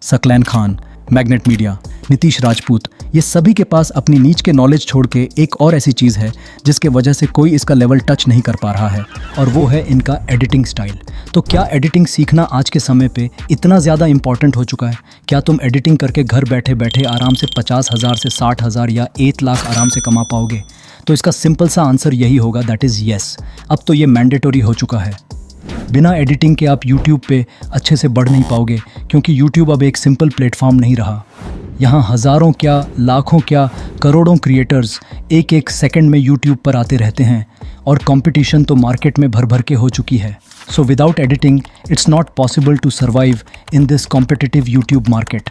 Saqlain Khan, magnet media, Nitish Rajput, ये सभी के पास अपनी नीच के नॉलेज छोड़ के एक और ऐसी चीज़ है जिसके वजह से कोई इसका लेवल टच नहीं कर पा रहा है, और वो है इनका एडिटिंग स्टाइल। तो क्या एडिटिंग सीखना आज के समय पे इतना ज़्यादा इंपॉर्टेंट हो चुका है? क्या तुम एडिटिंग करके घर बैठे बैठे आराम से 50,000 से 60,000 या 1 लाख आराम से कमा पाओगे? तो इसका सिंपल सा आंसर यही होगा, दैट इज़ येस। अब तो ये मैंडेटरी हो चुका है। बिना एडिटिंग के आप यूट्यूब पे अच्छे से बढ़ नहीं पाओगे, क्योंकि यूट्यूब अब एक सिंपल प्लेटफॉर्म नहीं रहा। यहाँ हज़ारों क्या, लाखों क्या, करोड़ों क्रिएटर्स एक एक सेकंड में यूट्यूब पर आते रहते हैं, और कंपटीशन तो मार्केट में भर भर के हो चुकी है। So without editing it's not possible to survive in this competitive YouTube market.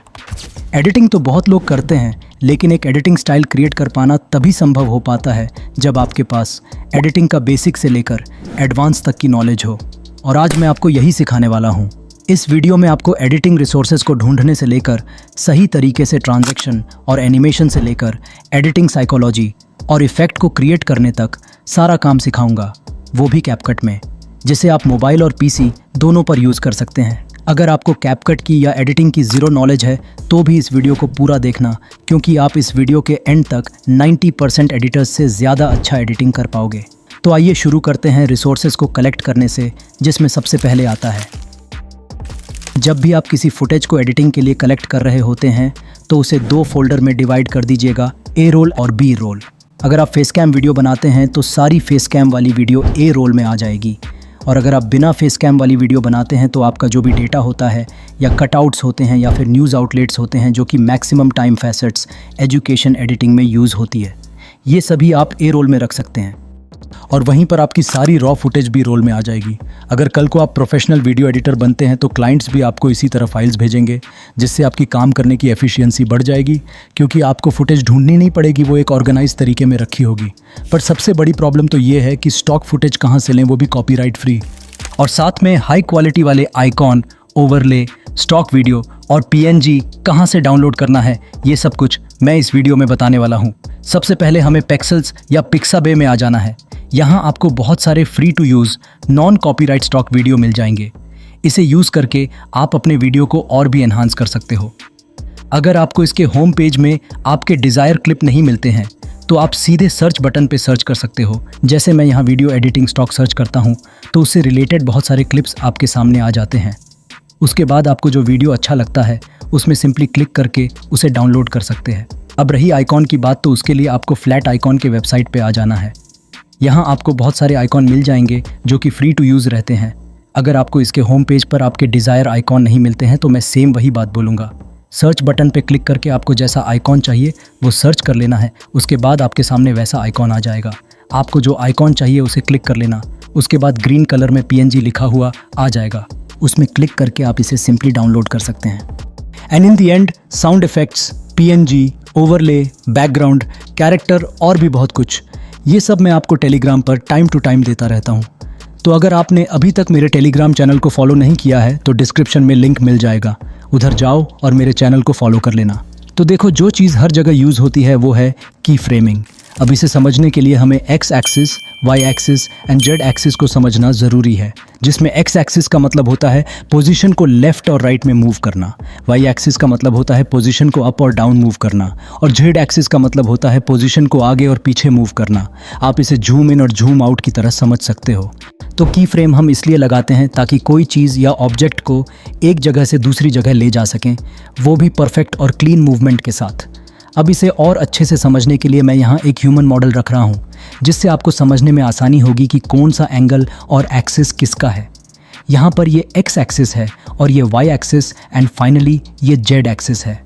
Editing तो बहुत लोग करते हैं, लेकिन एक एडिटिंग स्टाइल क्रिएट कर पाना तभी संभव हो पाता है जब आपके पास एडिटिंग का बेसिक से लेकर एडवांस तक की नॉलेज हो। और आज मैं आपको यही सिखाने वाला हूँ। इस वीडियो में आपको एडिटिंग रिसोर्सेज को ढूंढने से लेकर सही तरीके से ट्रांजैक्शन और एनिमेशन से लेकर एडिटिंग साइकोलॉजी और इफ़ेक्ट को क्रिएट करने तक सारा काम सिखाऊंगा, वो भी कैपकट में, जिसे आप मोबाइल और पीसी दोनों पर यूज़ कर सकते हैं। अगर आपको कैपकट की या एडिटिंग की ज़ीरो नॉलेज है तो भी इस वीडियो को पूरा देखना, क्योंकि आप इस वीडियो के एंड तक 90% एडिटर्स से ज़्यादा अच्छा एडिटिंग कर पाओगे। तो आइए शुरू करते हैं रिसोर्सेज को कलेक्ट करने से, जिसमें सबसे पहले आता है। जब भी आप किसी फुटेज को एडिटिंग के लिए कलेक्ट कर रहे होते हैं तो उसे 2 फोल्डर में डिवाइड कर दीजिएगा, ए रोल और बी रोल। अगर आप फेस कैम वीडियो बनाते हैं तो सारी फेस कैम वाली वीडियो ए रोल में आ जाएगी, और अगर आप बिना फेस कैम वाली वीडियो बनाते हैं तो आपका जो भी डेटा होता है या कटआउट्स होते हैं या फिर न्यूज़ आउटलेट्स होते हैं जो कि maximum time facets education editing में यूज़ होती है, ये सभी आप ए रोल में रख सकते हैं, और वहीं पर आपकी सारी रॉ फुटेज भी रोल में आ जाएगी। अगर कल को आप प्रोफेशनल वीडियो एडिटर बनते हैं तो क्लाइंट्स भी आपको इसी तरह फाइल्स भेजेंगे, जिससे आपकी काम करने की एफिशिएंसी बढ़ जाएगी, क्योंकि आपको फुटेज ढूंढनी नहीं पड़ेगी, वो एक ऑर्गेनाइज तरीके में रखी होगी। पर सबसे बड़ी प्रॉब्लम तो ये है कि स्टॉक फुटेज कहाँ से लें, वो भी कॉपीराइट फ्री, और साथ में हाई क्वालिटी वाले आइकॉन, ओवरले, स्टॉक वीडियो और पीएनजी कहाँ से डाउनलोड करना है, ये सब कुछ मैं इस वीडियो में बताने वाला हूँ। सबसे पहले हमें पेक्सल्स या पिक्साबे में आ जाना है। यहाँ आपको बहुत सारे free to use non copyright stock video मिल जाएंगे। इसे यूज़ करके आप अपने वीडियो को और भी एनहांस कर सकते हो। अगर आपको इसके होम पेज में आपके डिज़ायर क्लिप नहीं मिलते हैं तो आप सीधे सर्च बटन पे सर्च कर सकते हो। जैसे मैं यहाँ वीडियो एडिटिंग स्टॉक सर्च करता हूँ तो उससे रिलेटेड बहुत सारे क्लिप्स आपके सामने आ जाते हैं। उसके बाद आपको जो वीडियो अच्छा लगता है उसमें सिंपली क्लिक करके उसे डाउनलोड कर सकते हैं। अब रही आइकॉन की बात, तो उसके लिए आपको फ्लैट आइकॉन के वेबसाइट पे आ जाना है। यहाँ आपको बहुत सारे आइकॉन मिल जाएंगे जो कि फ्री टू यूज़ रहते हैं। अगर आपको इसके होम पेज पर आपके डिज़ायर आइकॉन नहीं मिलते हैं तो मैं सेम वही बात बोलूँगा। सर्च बटन पे क्लिक करके आपको जैसा आइकॉन चाहिए वो सर्च कर लेना है। उसके बाद आपके सामने वैसा आइकॉन आ जाएगा। आपको जो आइकॉन चाहिए उसे क्लिक कर लेना। उसके बाद ग्रीन कलर में पीएनजी लिखा हुआ आ जाएगा, उसमें क्लिक करके आप इसे सिंपली डाउनलोड कर सकते हैं। And in the end sound effects, PNG, overlay, background, character और भी बहुत कुछ, ये सब मैं आपको टेलीग्राम पर टाइम टू टाइम देता रहता हूँ। तो अगर आपने अभी तक मेरे टेलीग्राम चैनल को फॉलो नहीं किया है तो डिस्क्रिप्शन में लिंक मिल जाएगा, उधर जाओ और मेरे चैनल को फॉलो कर लेना। तो देखो, जो चीज़ हर जगह यूज़ होती है वो है की फ्रेमिंग। अब इसे समझने के लिए हमें X axis, Y axis and Z axis को समझना ज़रूरी है, जिसमें एक्स एक्सिस का मतलब होता है पोजीशन को लेफ़्ट और राइट में मूव करना, वाई एक्सिस का मतलब होता है पोजीशन को अप और डाउन मूव करना, और जेड एक्सिस का मतलब होता है पोजीशन को आगे और पीछे मूव करना। आप इसे झूम इन और झूम आउट की तरह समझ सकते हो। तो की फ्रेम हम इसलिए लगाते हैं ताकि कोई चीज़ या ऑब्जेक्ट को एक जगह से दूसरी जगह ले जा सकें, वो भी परफेक्ट और क्लीन मूवमेंट के साथ। अब इसे और अच्छे से समझने के लिए मैं यहाँ एक ह्यूमन मॉडल रख रहा हूँ, जिससे आपको समझने में आसानी होगी कि कौन सा एंगल और एक्सिस किसका है। यहाँ पर ये एक्स एक्सिस है और ये वाई एक्सिस एंड फाइनली ये जेड एक्सिस है।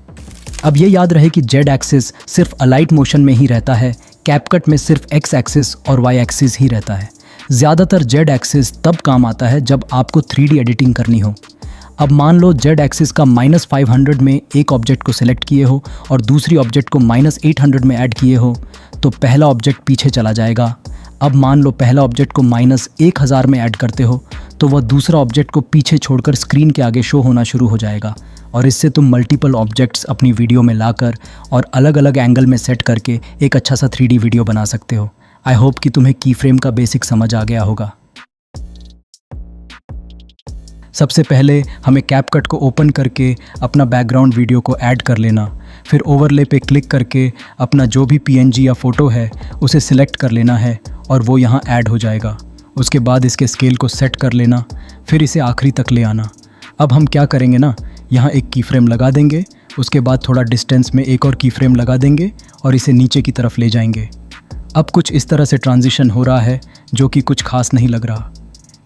अब ये याद रहे कि जेड एक्सिस सिर्फ अलाइट मोशन में ही रहता है, कैपकट में सिर्फ एक्स एक्सिस और वाई एक्सिस ही रहता है। ज़्यादातर जेड एक्सिस तब काम आता है जब आपको 3D एडिटिंग करनी हो। अब मान लो जेड एक्सिस का -500 में एक ऑब्जेक्ट को सिलेक्ट किए हो और दूसरी ऑब्जेक्ट को -800 में ऐड किए हो, तो पहला ऑब्जेक्ट पीछे चला जाएगा। अब मान लो पहला ऑब्जेक्ट को -1000 में ऐड करते हो तो वह दूसरा ऑब्जेक्ट को पीछे छोड़कर स्क्रीन के आगे शो होना शुरू हो जाएगा, और इससे तुम मल्टीपल ऑब्जेक्ट्स अपनी वीडियो में लाकर और अलग अलग एंगल में सेट करके एक अच्छा सा 3D वीडियो बना सकते हो। आई होप कि तुम्हें की फ्रेम का बेसिक समझ आ गया होगा। सबसे पहले हमें कैपकट को ओपन करके अपना बैकग्राउंड वीडियो को ऐड कर लेना, फिर ओवरले पे क्लिक करके अपना जो भी पीएनजी या फ़ोटो है उसे सिलेक्ट कर लेना है और वो यहाँ ऐड हो जाएगा। उसके बाद इसके स्केल को सेट कर लेना, फिर इसे आखिरी तक ले आना। अब हम क्या करेंगे ना, यहाँ एक की फ्रेम लगा देंगे, उसके बाद थोड़ा डिस्टेंस में एक और की फ्रेम लगा देंगे और इसे नीचे की तरफ ले जाएंगे। अब कुछ इस तरह से ट्रांजिशन हो रहा है जो कि कुछ खास नहीं लग रहा।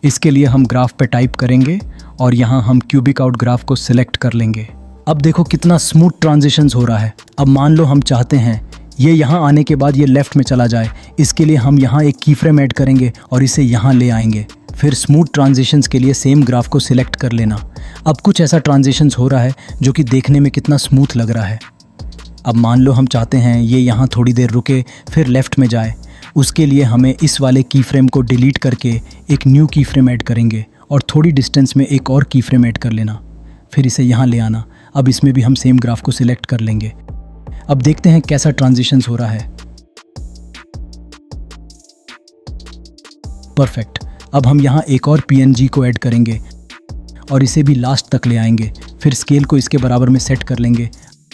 इसके लिए हम ग्राफ पे टाइप करेंगे और यहाँ हम क्यूबिक आउट ग्राफ को सिलेक्ट कर लेंगे। अब देखो कितना स्मूथ ट्रांजिशंस हो रहा है। अब मान लो हम चाहते हैं ये यहाँ आने के बाद ये लेफ़्ट में चला जाए, इसके लिए हम यहाँ एक की फ्रेम ऐड करेंगे और इसे यहाँ ले आएंगे। फिर स्मूथ ट्रांजिशंस के लिए सेम ग्राफ को सिलेक्ट कर लेना। अब कुछ ऐसा ट्रांजिशंस हो रहा है जो कि देखने में कितना स्मूथ लग रहा है। अब मान लो हम चाहते हैं ये यहाँ थोड़ी देर रुके फिर लेफ़्ट में जाए, उसके लिए हमें इस वाले की फ्रेम को डिलीट करके एक न्यू की फ्रेम ऐड करेंगे और थोड़ी डिस्टेंस में एक और की फ्रेम ऐड कर लेना, फिर इसे यहाँ ले आना। अब इसमें भी हम सेम ग्राफ को सिलेक्ट कर लेंगे। अब देखते हैं कैसा ट्रांजिशंस हो रहा है। परफेक्ट। अब हम यहाँ एक और पीएनजी को ऐड करेंगे और इसे भी लास्ट तक ले आएंगे, फिर स्केल को इसके बराबर में सेट कर लेंगे।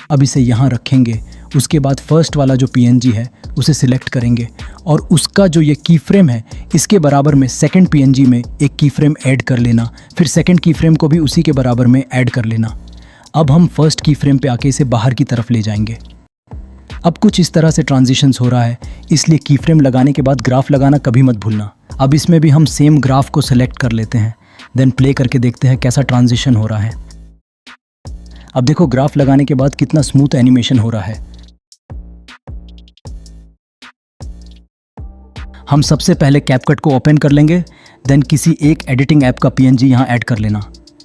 अब इसे यहाँ रखेंगे, उसके बाद फर्स्ट वाला जो पीएनजी है उसे सिलेक्ट करेंगे और उसका जो ये की फ्रेम है इसके बराबर में सेकंड पीएनजी में एक की फ्रेम ऐड कर लेना, फिर सेकंड की फ्रेम को भी उसी के बराबर में ऐड कर लेना। अब हम फर्स्ट की फ्रेम पे आके इसे बाहर की तरफ ले जाएंगे। अब कुछ इस तरह से ट्रांजिशंस हो रहा है, इसलिए की फ्रेम लगाने के बाद ग्राफ लगाना कभी मत भूलना। अब इसमें भी हम सेम ग्राफ को सेलेक्ट कर लेते हैं, देन प्ले करके देखते हैं कैसा ट्रांजिशन हो रहा है। अब देखो ग्राफ लगाने के बाद कितना स्मूथ एनिमेशन हो रहा है। हम सबसे पहले कैपकट को ओपन कर लेंगे, देन किसी एक एडिटिंग ऐप का पीएनजी यहाँ ऐड कर लेना।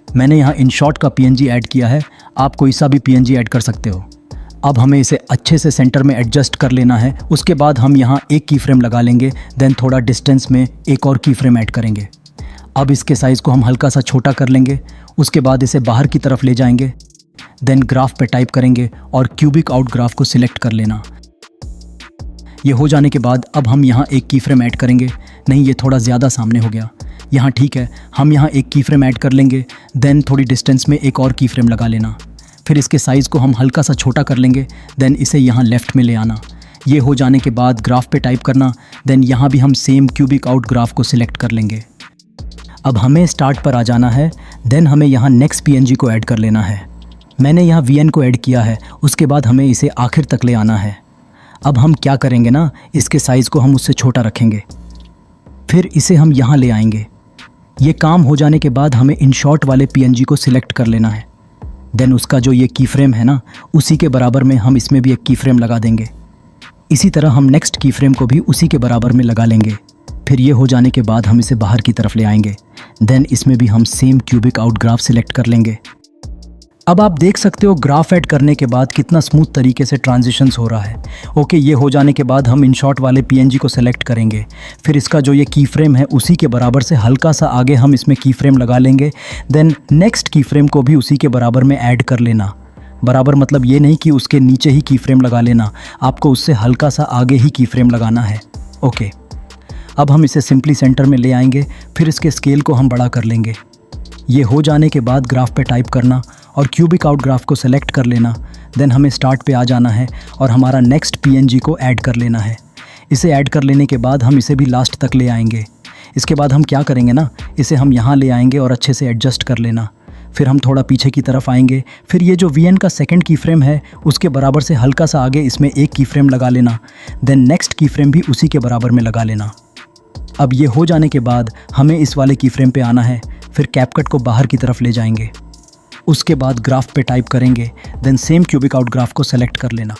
मैंने यहाँ InShot का पीएनजी ऐड किया है, आप कोई सा भी पीएनजी ऐड कर सकते हो। अब हमें इसे अच्छे से सेंटर में एडजस्ट कर लेना है। उसके बाद हम यहाँ एक की फ्रेम लगा लेंगे, देन थोड़ा डिस्टेंस में एक और की फ्रेम ऐड करेंगे। अब इसके साइज़ को हम हल्का सा छोटा कर लेंगे, उसके बाद इसे बाहर की तरफ ले जाएंगे, देन ग्राफ पे टाइप करेंगे और क्यूबिक आउट ग्राफ को सिलेक्ट कर लेना। ये हो जाने के बाद अब हम यहाँ एक की फ्रेम ऐड करेंगे। नहीं, ये थोड़ा ज़्यादा सामने हो गया, यहाँ ठीक है। हम यहाँ एक की फ्रेम ऐड कर लेंगे, देन थोड़ी डिस्टेंस में एक और की फ्रेम लगा लेना, फिर इसके साइज़ को हम हल्का सा छोटा कर लेंगे, देन इसे यहाँ लेफ़्ट में ले आना। ये हो जाने के बाद ग्राफ पे टाइप करना, देन यहाँ भी हम सेम क्यूबिक आउट ग्राफ को सिलेक्ट कर लेंगे। अब हमें स्टार्ट पर आ जाना है, देन हमें यहाँ नेक्स्ट पीएनजी को ऐड कर लेना है। मैंने यहाँ वीएन को ऐड किया है, उसके बाद हमें इसे आखिर तक ले आना है। अब हम क्या करेंगे ना, इसके साइज़ को हम उससे छोटा रखेंगे, फिर इसे हम यहाँ ले आएंगे। ये काम हो जाने के बाद हमें InShot वाले पीएनजी को सिलेक्ट कर लेना है, देन उसका जो ये की फ्रेम है ना उसी के बराबर में हम इसमें भी एक की फ्रेम लगा देंगे। इसी तरह हम नेक्स्ट की फ्रेम को भी उसी के बराबर में लगा लेंगे। फिर ये हो जाने के बाद हम इसे बाहर की तरफ ले आएंगे, देन इसमें भी हम same cubic out graph select कर लेंगे। अब आप देख सकते हो ग्राफ ऐड करने के बाद कितना स्मूथ तरीके से ट्रांजिशंस हो रहा है। ओके, ये हो जाने के बाद हम InShot वाले पीएनजी को सेलेक्ट करेंगे, फिर इसका जो ये की फ्रेम है उसी के बराबर से हल्का सा आगे हम इसमें की फ्रेम लगा लेंगे, देन नेक्स्ट की फ्रेम को भी उसी के बराबर में ऐड कर लेना। बराबर मतलब ये नहीं कि उसके नीचे ही की फ्रेम लगा लेना, आपको उससे हल्का सा आगे ही की फ्रेम लगाना है। ओके, अब हम इसे सिंपली सेंटर में ले आएंगे, फिर इसके स्केल को हम बड़ा कर लेंगे। ये हो जाने के बाद ग्राफ पे टाइप करना और क्यूबिक आउट ग्राफ को सेलेक्ट कर लेना, देन हमें स्टार्ट पे आ जाना है और हमारा नेक्स्ट पीएनजी को ऐड कर लेना है। इसे ऐड कर लेने के बाद हम इसे भी लास्ट तक ले आएंगे। इसके बाद हम क्या करेंगे ना, इसे हम यहाँ ले आएंगे और अच्छे से एडजस्ट कर लेना। फिर हम थोड़ा पीछे की तरफ आएंगे, फिर ये जो वीएन का सेकंड की फ्रेम है उसके बराबर से हल्का सा आगे इसमें एक की फ्रेम लगा लेना, देन नेक्स्ट की फ्रेम भी उसी के बराबर में लगा लेना। अब ये हो जाने के बाद हमें इस वाले की फ्रेम पे आना है, फिर कैपकट को बाहर की तरफ ले जाएंगे। उसके बाद ग्राफ पे टाइप करेंगे, then same cubic out graph को सेलेक्ट कर लेना।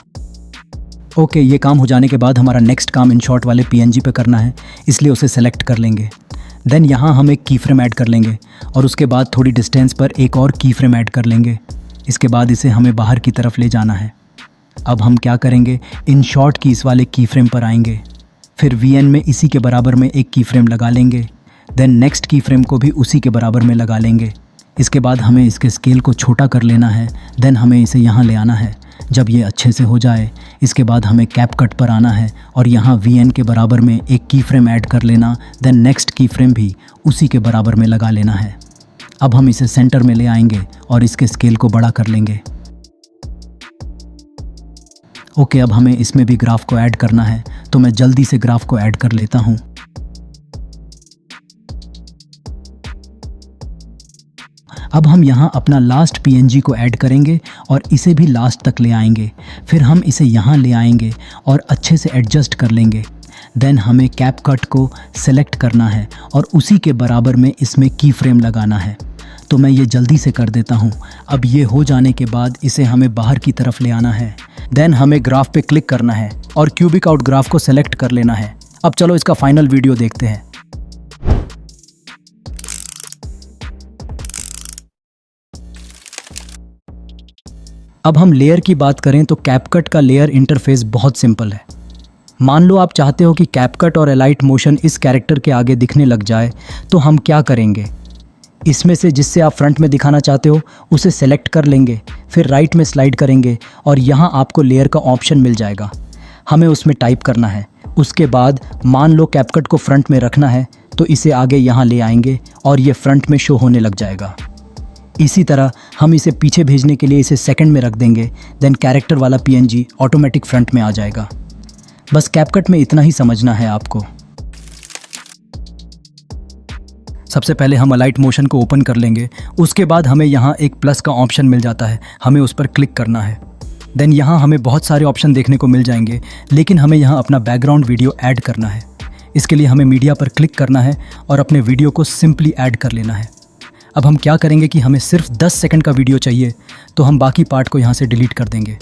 ओके, ये काम हो जाने के बाद हमारा नेक्स्ट काम InShot वाले पीएनजी पे करना है, इसलिए उसे सेलेक्ट कर लेंगे। देन यहाँ हम एक की फ्रेम ऐड कर लेंगे और उसके बाद थोड़ी डिस्टेंस पर एक और की फ्रेम ऐड कर लेंगे। इसके बाद इसे हमें बाहर की तरफ ले जाना है। अब हम क्या करेंगे, InShot की इस वाले की फ्रेम पर आएंगे, फिर वीएन में इसी के बराबर में एक की फ्रेम लगा लेंगे, देन नेक्स्ट की फ्रेम को भी उसी के बराबर में लगा लेंगे। इसके बाद हमें इसके स्केल को छोटा कर लेना है, देन हमें इसे यहाँ ले आना है। जब ये अच्छे से हो जाए इसके बाद हमें कैपकट पर आना है और यहाँ वीएन के बराबर में एक की फ्रेम ऐड कर लेना, देन नेक्स्ट की फ्रेम भी उसी के बराबर में लगा लेना है। अब हम इसे सेंटर में ले आएंगे और इसके स्केल को बड़ा कर लेंगे। ओके, अब हमें इसमें भी ग्राफ को ऐड करना है, तो मैं जल्दी से ग्राफ को ऐड कर लेता हूँ। अब हम यहाँ अपना लास्ट PNG को ऐड करेंगे और इसे भी लास्ट तक ले आएंगे। फिर हम इसे यहाँ ले आएंगे और अच्छे से एडजस्ट कर लेंगे। देन हमें कैप कट को सेलेक्ट करना है और उसी के बराबर में इसमें की फ्रेम लगाना है। तो मैं ये जल्दी से कर देता हूँ। अब ये हो जाने के बाद इसे हमें बाहर की तरफ ले आना है। देन हमें ग्राफ पे क्लिक करना है और क्यूबिक आउट ग्राफ को सेलेक्ट कर लेना है। अब चलो इसका फाइनल वीडियो देखते हैं। अब हम लेयर की बात करें तो कैपकट का लेयर इंटरफेस बहुत सिंपल है। मान लो आप चाहते हो कि कैपकट और एलाइट मोशन इस कैरेक्टर के आगे दिखने लग जाए, तो हम क्या करेंगे, इसमें से जिससे आप फ्रंट में दिखाना चाहते हो उसे सेलेक्ट कर लेंगे, फिर राइट में स्लाइड करेंगे और यहाँ आपको लेयर का ऑप्शन मिल जाएगा। हमें उसमें टाइप करना है। उसके बाद मान लो कैपकट को फ्रंट में रखना है, तो इसे आगे यहाँ ले आएंगे और ये फ्रंट में शो होने लग जाएगा। इसी तरह हम इसे पीछे भेजने के लिए इसे सेकंड में रख देंगे। देन कैरेक्टर वाला PNG ऑटोमेटिक फ्रंट में आ जाएगा। बस कैपकट में इतना ही समझना है आपको। सबसे पहले हम अलाइट मोशन को ओपन कर लेंगे। उसके बाद हमें यहाँ एक प्लस का ऑप्शन मिल जाता है, हमें उस पर क्लिक करना है। देन यहाँ हमें बहुत सारे ऑप्शन देखने को मिल जाएंगे, लेकिन हमें यहाँ अपना बैकग्राउंड वीडियो ऐड करना है। इसके लिए हमें मीडिया पर क्लिक करना है और अपने वीडियो को सिंपली ऐड कर लेना है। अब हम क्या करेंगे कि हमें सिर्फ 10 सेकंड का वीडियो चाहिए, तो हम बाकी पार्ट को यहाँ से डिलीट कर देंगे।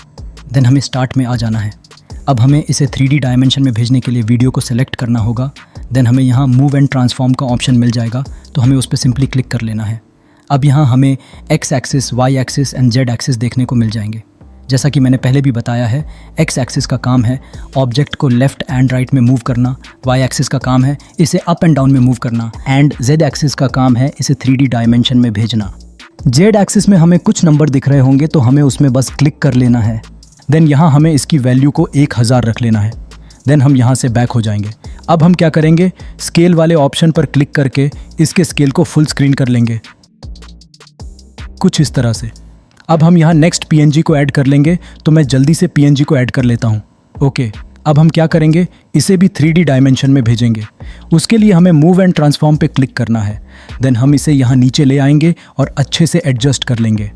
देन हमें स्टार्ट में आ जाना है। अब हमें इसे 3D डायमेंशन में भेजने के लिए वीडियो को सिलेक्ट करना होगा। देन हमें यहाँ मूव एंड ट्रांसफॉर्म का ऑप्शन मिल जाएगा, तो हमें उस पर सिंपली क्लिक कर लेना है। अब यहाँ हमें X axis, Y axis and Z axis देखने को मिल जाएंगे। जैसा कि मैंने पहले भी बताया है, X एक्सिस का काम है ऑब्जेक्ट को लेफ़्ट एंड राइट में मूव करना, Y एक्सिस का काम है इसे अप एंड डाउन में मूव करना, एंड Z एक्सिस का काम है इसे 3D डायमेंशन में भेजना। Z एक्सिस में हमें कुछ नंबर दिख रहे होंगे, तो हमें उसमें बस क्लिक कर लेना है। देन यहाँ हमें इसकी वैल्यू को 1000 रख लेना है। देन हम यहाँ से बैक हो जाएंगे। अब हम क्या करेंगे, स्केल वाले ऑप्शन पर क्लिक करके इसके स्केल को फुल स्क्रीन कर लेंगे, कुछ इस तरह से। अब हम यहाँ नेक्स्ट PNG को ऐड कर लेंगे, तो मैं जल्दी से PNG को ऐड कर लेता हूँ। ओके, अब हम क्या करेंगे, इसे भी 3D डायमेंशन में भेजेंगे। उसके लिए हमें मूव एंड ट्रांसफॉर्म पे क्लिक करना है। देन हम इसे यहाँ नीचे ले आएंगे और अच्छे से एडजस्ट कर लेंगे।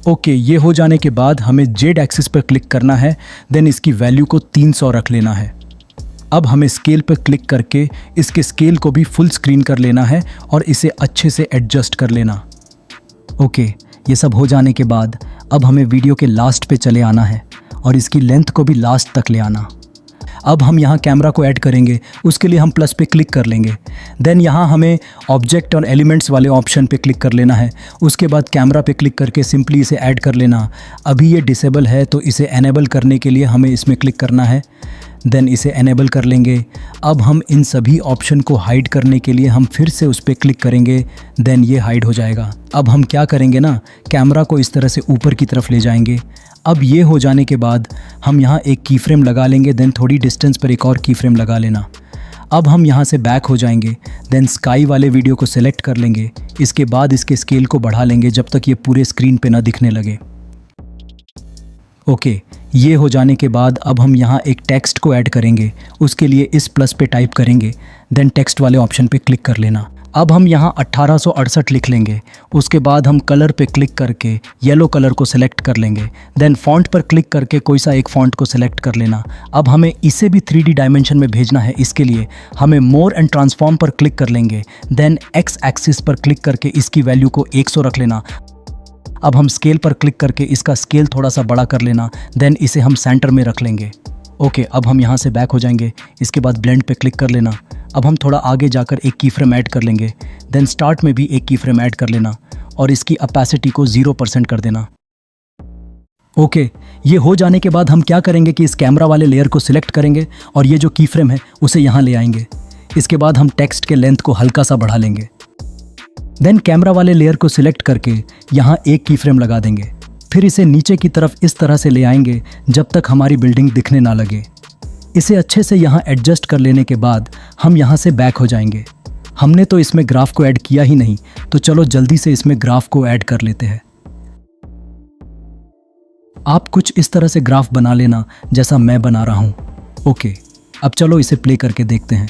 ओके, ये हो जाने के बाद हमें Z एक्सिस पर क्लिक करना है। देन इसकी वैल्यू को 300 रख लेना है। अब हमें स्केल पर क्लिक करके इसके स्केल को भी फुल स्क्रीन कर लेना है और इसे अच्छे से एडजस्ट कर लेना। ओके, ये सब हो जाने के बाद अब हमें वीडियो के लास्ट पे चले आना है और इसकी लेंथ को भी लास्ट तक ले आना। अब हम यहाँ कैमरा को ऐड करेंगे, उसके लिए हम प्लस पे क्लिक कर लेंगे। देन यहाँ हमें ऑब्जेक्ट और एलिमेंट्स वाले ऑप्शन पे क्लिक कर लेना है। उसके बाद कैमरा पे क्लिक करके सिंपली इसे ऐड कर लेना। अभी ये डिसेबल है, तो इसे एनेबल करने के लिए हमें इसमें क्लिक करना है। देन इसे एनेबल कर लेंगे। अब हम इन सभी ऑप्शन को हाइड करने के लिए हम फिर से उस पर क्लिक करेंगे। देन ये हाइड हो जाएगा। अब हम क्या करेंगे ना, कैमरा को इस तरह से ऊपर की तरफ ले जाएंगे। अब ये हो जाने के बाद हम यहाँ एक की फ्रेम लगा लेंगे। देन थोड़ी डिस्टेंस पर एक और की फ्रेम लगा लेना। अब हम यहाँ से बैक हो जाएंगे। देन स्काई वाले वीडियो को सिलेक्ट कर लेंगे। इसके बाद इसके स्केल को बढ़ा लेंगे जब तक ये पूरे स्क्रीन पे ना दिखने लगे। ओके, ये हो जाने के बाद अब हम यहाँ एक टेक्स्ट को ऐड करेंगे। उसके लिए इस प्लस पे टाइप करेंगे। देन टेक्स्ट वाले ऑप्शन पे क्लिक कर लेना। अब हम यहाँ 1868 लिख लेंगे। उसके बाद हम कलर पे क्लिक करके येलो कलर को सिलेक्ट कर लेंगे। देन फॉन्ट पर क्लिक करके कोई सा एक फॉन्ट को सिलेक्ट कर लेना। अब हमें इसे भी 3D डायमेंशन में भेजना है। इसके लिए हमें मोर एंड ट्रांसफॉर्म पर क्लिक कर लेंगे। देन X एक्सिस पर क्लिक करके इसकी वैल्यू को 100 रख लेना। अब हम स्केल पर क्लिक करके इसका स्केल थोड़ा सा बड़ा कर लेना। देन इसे हम सेंटर में रख लेंगे। ओके, अब हम यहाँ से बैक हो जाएंगे। इसके बाद ब्लेंड पे क्लिक कर लेना। अब हम थोड़ा आगे जाकर एक की फ्रेम ऐड कर लेंगे। देन स्टार्ट में भी एक की फ्रेम ऐड कर लेना और इसकी अपेसिटी को 0% कर देना। ओके, ये हो जाने के बाद हम क्या करेंगे कि इस कैमरा वाले लेयर को सिलेक्ट करेंगे और ये जो की फ्रेम है उसे यहाँ ले आएंगे। इसके बाद हम टेक्स्ट के लेंथ को हल्का सा बढ़ा लेंगे। देन कैमरा वाले लेयर को सिलेक्ट करके यहाँ एक की फ्रेम लगा देंगे। फिर इसे नीचे की तरफ इस तरह से ले आएंगे जब तक हमारी बिल्डिंग दिखने ना लगे। इसे अच्छे से यहाँ एडजस्ट कर लेने के बाद हम यहाँ से बैक हो जाएंगे। हमने तो इसमें ग्राफ को ऐड किया ही नहीं, तो चलो जल्दी से इसमें ग्राफ को ऐड कर लेते हैं। आप कुछ इस तरह से ग्राफ बना लेना जैसा मैं बना रहा हूं। ओके, अब चलो इसे प्ले करके देखते हैं।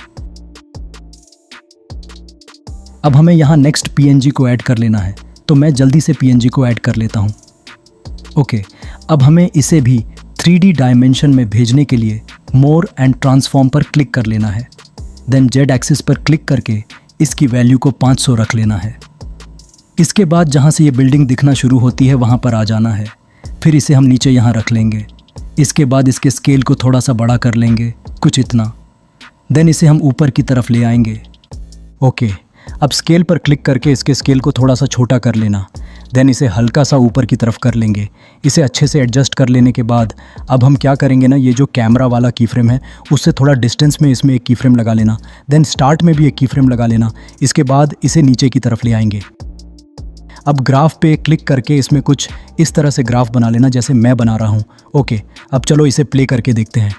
अब हमें यहां नेक्स्ट पीएनजी को ऐड कर लेना है, तो मैं जल्दी से पीएनजी को ऐड कर लेता हूं। ओके, अब हमें इसे भी 3D डायमेंशन में भेजने के लिए मोर एंड ट्रांसफॉर्म पर क्लिक कर लेना है। देन जेड एक्सिस पर क्लिक करके इसकी वैल्यू को 500 रख लेना है। इसके बाद जहाँ से ये बिल्डिंग दिखना शुरू होती है वहाँ पर आ जाना है। फिर इसे हम नीचे यहाँ रख लेंगे। इसके बाद इसके स्केल को थोड़ा सा बड़ा कर लेंगे, कुछ इतना। देन इसे हम ऊपर की तरफ ले आएंगे। ओके, अब स्केल पर क्लिक करके इसके स्केल को थोड़ा सा छोटा कर लेना। देन इसे हल्का सा ऊपर की तरफ कर लेंगे। इसे अच्छे से एडजस्ट कर लेने के बाद अब हम क्या करेंगे ना, ये जो कैमरा वाला की फ्रेम है उससे थोड़ा डिस्टेंस में इसमें एक की फ्रेम लगा लेना। देन स्टार्ट में भी एक की फ्रेम लगा लेना। इसके बाद इसे नीचे की तरफ ले आएंगे। अब ग्राफ पे क्लिक करके इसमें कुछ इस तरह से ग्राफ बना लेना जैसे मैं बना रहा हूँ। ओके, अब चलो इसे प्ले करके देखते हैं।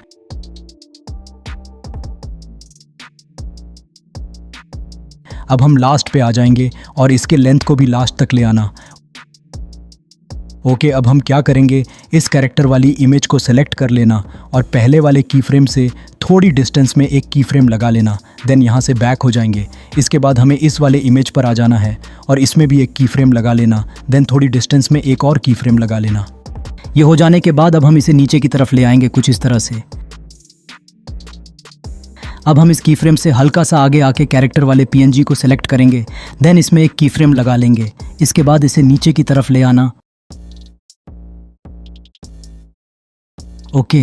अब हम लास्ट पे आ जाएंगे और इसके लेंथ को भी लास्ट तक ले आना। ओके, अब हम क्या करेंगे, इस कैरेक्टर वाली इमेज को सेलेक्ट कर लेना और पहले वाले की फ्रेम से थोड़ी डिस्टेंस में एक की फ्रेम लगा लेना। देन यहाँ से बैक हो जाएंगे। इसके बाद हमें इस वाले इमेज पर आ जाना है और इसमें भी एक की फ्रेम लगा लेना। देन थोड़ी डिस्टेंस में एक और की फ्रेम लगा लेना। ये हो जाने के बाद अब हम इसे नीचे की तरफ ले आएंगे कुछ इस तरह से। अब हम इस की फ्रेम से हल्का सा आगे आके कैरेक्टर वाले पीएनजी को सेलेक्ट करेंगे। देन इसमें एक की फ्रेम लगा लेंगे। इसके बाद इसे नीचे की तरफ ले आना। ओके,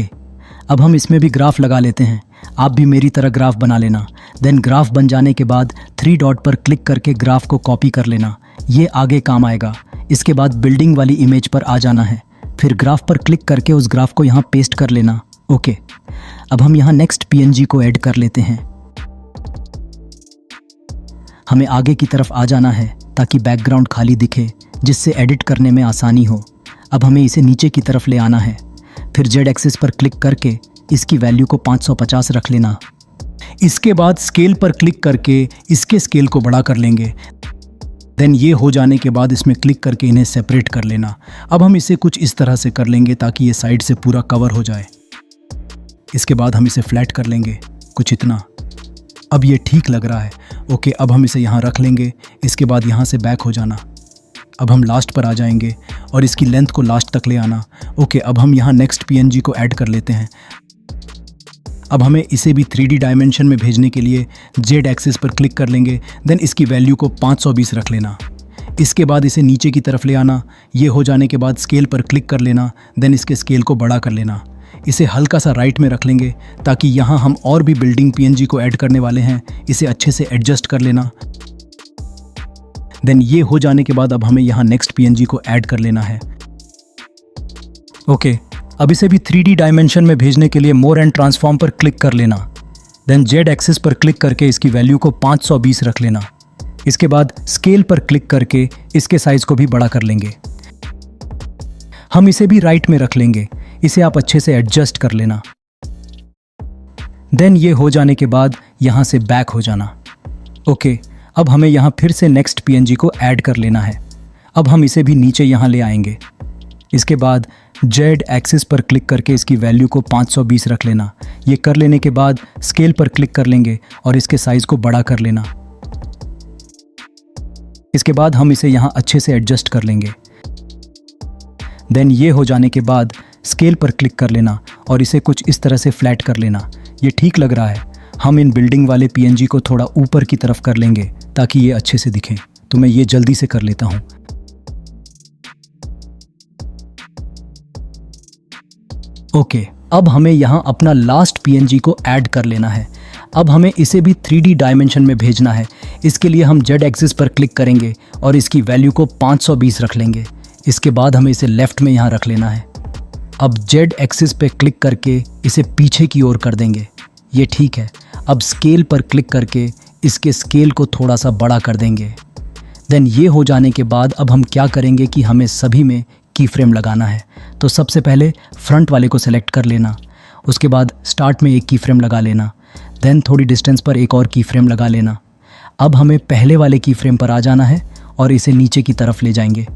अब हम इसमें भी ग्राफ लगा लेते हैं। आप भी मेरी तरह ग्राफ बना लेना। देन ग्राफ बन जाने के बाद 3 डॉट पर क्लिक करके ग्राफ को कॉपी कर लेना। ये आगे काम आएगा। इसके बाद बिल्डिंग वाली इमेज पर आ जाना है। फिर ग्राफ पर क्लिक करके उस ग्राफ को यहाँ पेस्ट कर लेना। ओके, अब हम यहाँ नेक्स्ट पीएनजी को ऐड कर लेते हैं। हमें आगे की तरफ आ जाना है ताकि बैकग्राउंड खाली दिखे, जिससे एडिट करने में आसानी हो। अब हमें इसे नीचे की तरफ ले आना है। फिर जेड एक्सिस पर क्लिक करके इसकी वैल्यू को 550 रख लेना। इसके बाद स्केल पर क्लिक करके इसके स्केल को बड़ा कर लेंगे। देन ये हो जाने के बाद इसमें क्लिक करके इन्हें सेपरेट कर लेना। अब हम इसे कुछ इस तरह से कर लेंगे ताकि ये साइड से पूरा कवर हो जाए। इसके बाद हम इसे फ्लैट कर लेंगे, कुछ इतना। अब ये ठीक लग रहा है। ओके, अब हम इसे यहाँ रख लेंगे। इसके बाद यहाँ से बैक हो जाना। अब हम लास्ट पर आ जाएंगे और इसकी लेंथ को लास्ट तक ले आना। ओके, अब हम यहाँ नेक्स्ट पीएनजी को ऐड कर लेते हैं। अब हमें इसे भी 3D डायमेंशन में भेजने के लिए जेड एक्सिस पर क्लिक कर लेंगे। देन इसकी वैल्यू को 520 रख लेना। इसके बाद इसे नीचे की तरफ ले आना। ये हो जाने के बाद स्केल पर क्लिक कर लेना। देन इसके स्केल को बड़ा कर लेना। इसे हल्का सा राइट में रख लेंगे ताकि यहाँ हम और भी बिल्डिंग पीएनजी को ऐड करने वाले हैं। इसे अच्छे से एडजस्ट कर लेना। देन ये हो जाने के बाद अब हमें यहाँ नेक्स्ट पीएनजी को ऐड कर लेना है। ओके, अब इसे भी 3D डायमेंशन में भेजने के लिए मोर एंड ट्रांसफॉर्म पर क्लिक कर लेना। देन जेड एक्सिस पर क्लिक करके इसकी वैल्यू को 520 रख लेना। इसके बाद स्केल पर क्लिक करके इसके साइज को भी बड़ा कर लेंगे। हम इसे भी राइट में रख लेंगे। इसे आप अच्छे से एडजस्ट कर लेना। देन ये हो जाने के बाद यहाँ से बैक हो जाना। ओके, अब हमें यहाँ फिर से नेक्स्ट पीएनजी को ऐड कर लेना है। अब हम इसे भी नीचे यहाँ ले आएंगे। इसके बाद जेड एक्सिस पर क्लिक करके इसकी वैल्यू को 520 रख लेना। ये कर लेने के बाद स्केल पर क्लिक कर लेंगे और इसके साइज को बड़ा कर लेना। इसके बाद हम इसे यहाँ अच्छे से एडजस्ट कर लेंगे। देन ये हो जाने के बाद स्केल पर क्लिक कर लेना और इसे कुछ इस तरह से फ्लैट कर लेना। ये ठीक लग रहा है। हम इन बिल्डिंग वाले पीएनजी को थोड़ा ऊपर की तरफ कर लेंगे ताकि ये अच्छे से दिखें। तो मैं ये जल्दी से कर लेता हूँ। ओके, अब हमें यहाँ अपना लास्ट पीएनजी को ऐड कर लेना है। अब हमें इसे भी 3D डायमेंशन में भेजना है। इसके लिए हम जेड एक्सिस पर क्लिक करेंगे और इसकी वैल्यू को 520 रख लेंगे। इसके बाद हमें इसे लेफ्ट में यहाँ रख लेना है। अब जेड एक्सिस पे क्लिक करके इसे पीछे की ओर कर देंगे। ये ठीक है। अब स्केल पर क्लिक करके इसके स्केल को थोड़ा सा बड़ा कर देंगे। देन ये हो जाने के बाद अब हम क्या करेंगे कि हमें सभी में की फ्रेम लगाना है। तो सबसे पहले फ्रंट वाले को सेलेक्ट कर लेना। उसके बाद स्टार्ट में एक की फ्रेम लगा लेना। देन थोड़ी डिस्टेंस पर एक और की फ्रेम लगा लेना। अब हमें पहले वाले की फ्रेम पर आ जाना है और इसे नीचे की तरफ ले जाएंगे।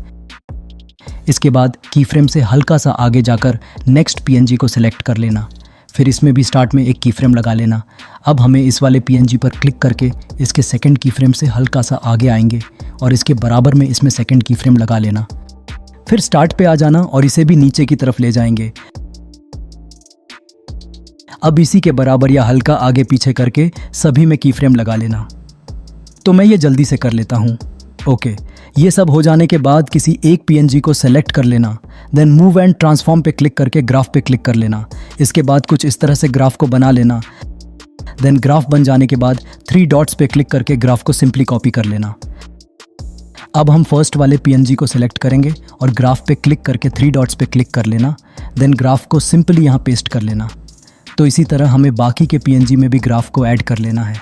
इसके बाद की फ्रेम से हल्का सा आगे जाकर नेक्स्ट पीएनजी को सिलेक्ट कर लेना। फिर इसमें भी स्टार्ट में एक की फ्रेम लगा लेना। अब हमें इस वाले पीएनजी पर क्लिक करके इसके सेकंड की फ्रेम से हल्का सा आगे आएंगे और इसके बराबर में इसमें सेकंड की फ्रेम लगा लेना। फिर स्टार्ट पे आ जाना और इसे भी नीचे की तरफ ले जाएंगे। अब इसी के बराबर या हल्का आगे पीछे करके सभी में की फ्रेम लगा लेना। तो मैं ये जल्दी से कर लेता हूँ। ओके, ये सब हो जाने के बाद किसी एक पीएनजी को सेलेक्ट कर लेना। देन मूव एंड ट्रांसफॉर्म पे क्लिक करके ग्राफ पे क्लिक कर लेना। इसके बाद कुछ इस तरह से ग्राफ को बना लेना। देन ग्राफ बन जाने के बाद 3 डॉट्स पे क्लिक करके ग्राफ को सिंपली कॉपी कर लेना। अब हम फर्स्ट वाले पीएनजी को सिलेक्ट करेंगे और ग्राफ पे क्लिक करके 3 डॉट्स पे क्लिक कर लेना। देन ग्राफ को सिंपली यहाँ पेस्ट कर लेना। तो इसी तरह हमें बाकी के पीएनजी में भी ग्राफ को ऐड कर लेना है।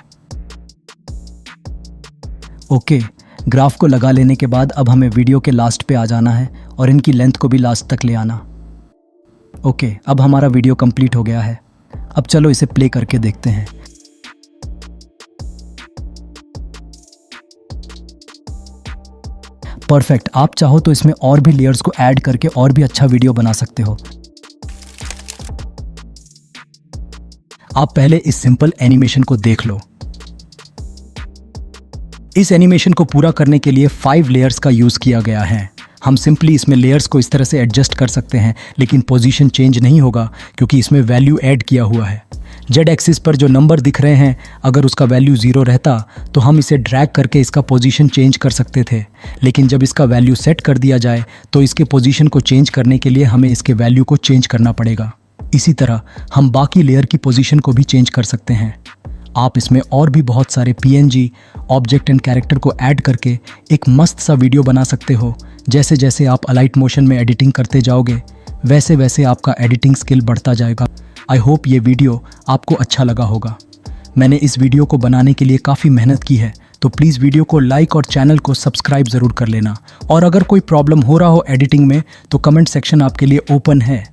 ओके, ग्राफ को लगा लेने के बाद अब हमें वीडियो के लास्ट पे आ जाना है और इनकी लेंथ को भी लास्ट तक ले आना। ओके, अब हमारा वीडियो कंप्लीट हो गया है। अब चलो इसे प्ले करके देखते हैं। परफेक्ट। आप चाहो तो इसमें और भी लेयर्स को ऐड करके और भी अच्छा वीडियो बना सकते हो। आप पहले इस सिंपल एनिमेशन को देख लो। इस एनिमेशन को पूरा करने के लिए 5 लेयर्स का यूज किया गया है। हम सिंपली इसमें लेयर्स को इस तरह से एडजस्ट कर सकते हैं, लेकिन पोजीशन चेंज नहीं होगा क्योंकि इसमें वैल्यू ऐड किया हुआ है। जेड एक्सिस पर जो नंबर दिख रहे हैं, अगर उसका वैल्यू 0 रहता तो हम इसे ड्रैग करके इसका पोजीशन चेंज कर सकते थे, लेकिन जब इसका वैल्यू सेट कर दिया जाए तो इसके पोजीशन को चेंज करने के लिए हमें इसके वैल्यू को चेंज करना पड़ेगा। इसी तरह हम बाकी लेयर की पोजीशन को भी चेंज कर सकते हैं। आप इसमें और भी बहुत सारे पीएनजी, ऑब्जेक्ट एंड कैरेक्टर को ऐड करके एक मस्त सा वीडियो बना सकते हो। जैसे जैसे आप अलाइट मोशन में एडिटिंग करते जाओगे, वैसे वैसे आपका एडिटिंग स्किल बढ़ता जाएगा। आई होप ये वीडियो आपको अच्छा लगा होगा। मैंने इस वीडियो को बनाने के लिए काफ़ी मेहनत की है, तो प्लीज़ वीडियो को लाइक और चैनल को सब्सक्राइब ज़रूर कर लेना। और अगर कोई प्रॉब्लम हो रहा हो एडिटिंग में तो कमेंट सेक्शन आपके लिए ओपन है।